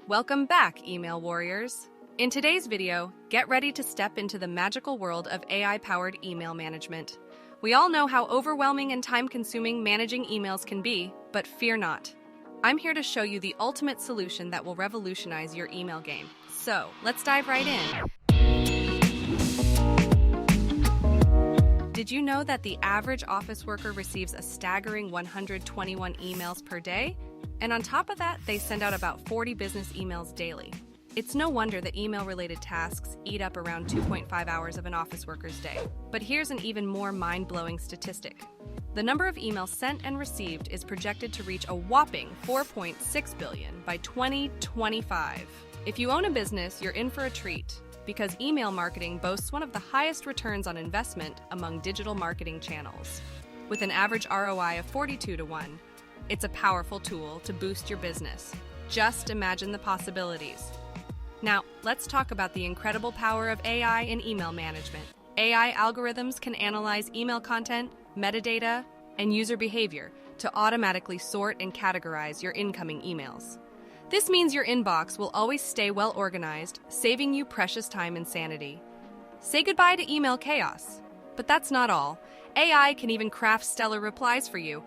Welcome back, email warriors. In today's video, get ready to step into the magical world of AI-powered email management. We all know how overwhelming and time-consuming managing emails can be, but fear not. I'm here to show you the ultimate solution that will revolutionize your email game. So, let's dive right in. Did you know that the average office worker receives a staggering 121 emails per day? And on top of that, they send out about 40 business emails daily. It's no wonder that email-related tasks eat up around 2.5 hours of an office worker's day. But here's an even more mind-blowing statistic. The number of emails sent and received is projected to reach a whopping 4.6 billion by 2025. If you own a business, you're in for a treat, because email marketing boasts one of the highest returns on investment among digital marketing channels. With an average ROI of 42 to 1, it's a powerful tool to boost your business. Just imagine the possibilities. Now, let's talk about the incredible power of AI in email management. AI algorithms can analyze email content, metadata, and user behavior to automatically sort and categorize your incoming emails. This means your inbox will always stay well organized, saving you precious time and sanity. Say goodbye to email chaos. But that's not all. AI can even craft stellar replies for you.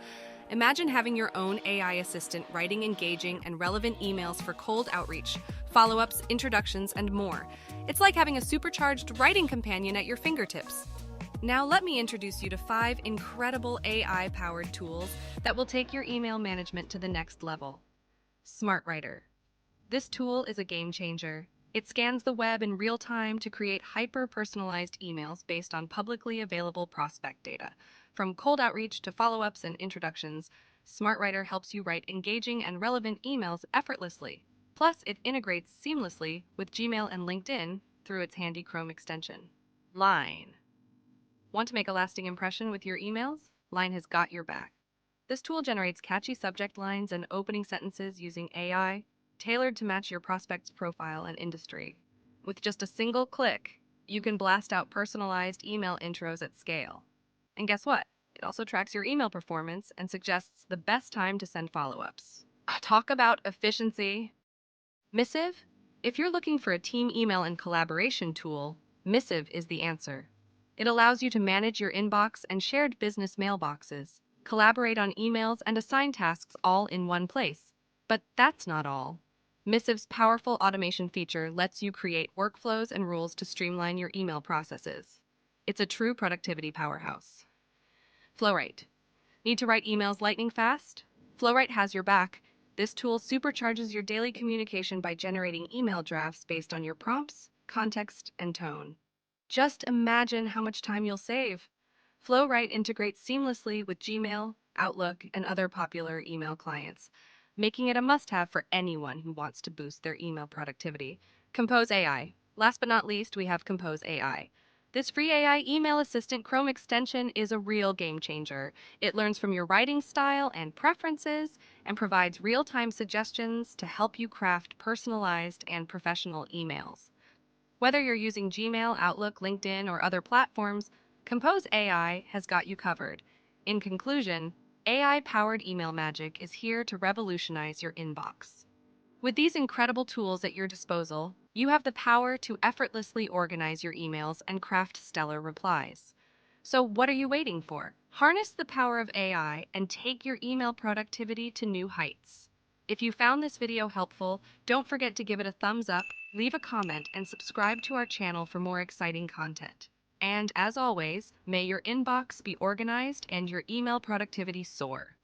Imagine having your own AI assistant writing engaging and relevant emails for cold outreach, follow-ups, introductions, and more. It's like having a supercharged writing companion at your fingertips. Now let me introduce you to 5 incredible AI-powered tools that will take your email management to the next level. Smart Writer. This tool is a game changer. It scans the web in real time to create hyper-personalized emails based on publicly available prospect data. From cold outreach to follow-ups and introductions, Smart Writer helps you write engaging and relevant emails effortlessly. Plus, it integrates seamlessly with Gmail and LinkedIn through its handy Chrome extension. Line. Want to make a lasting impression with your emails? Line has got your back. This tool generates catchy subject lines and opening sentences using AI, tailored to match your prospect's profile and industry. With just a single click, you can blast out personalized email intros at scale. And guess what? It also tracks your email performance and suggests the best time to send follow-ups. Talk about efficiency. Missive? If you're looking for a team email and collaboration tool, Missive is the answer. It allows you to manage your inbox and shared business mailboxes, collaborate on emails, and assign tasks all in one place. But that's not all. Missive's powerful automation feature lets you create workflows and rules to streamline your email processes. It's a true productivity powerhouse. Flowrite. Need to write emails lightning fast? Flowrite has your back. This tool supercharges your daily communication by generating email drafts based on your prompts, context, and tone. Just imagine how much time you'll save. Flowrite integrates seamlessly with Gmail, Outlook, and other popular email clients, making it a must-have for anyone who wants to boost their email productivity. Compose AI. Last but not least, we have Compose AI. This free AI email assistant Chrome extension is a real game changer. It learns from your writing style and preferences and provides real-time suggestions to help you craft personalized and professional emails. Whether you're using Gmail, Outlook, LinkedIn, or other platforms, Compose AI has got you covered. In conclusion, AI-powered email magic is here to revolutionize your inbox. With these incredible tools at your disposal, you have the power to effortlessly organize your emails and craft stellar replies. So what are you waiting for? Harness the power of AI and take your email productivity to new heights. If you found this video helpful, don't forget to give it a thumbs up, leave a comment, and subscribe to our channel for more exciting content. And as always, may your inbox be organized and your email productivity soar.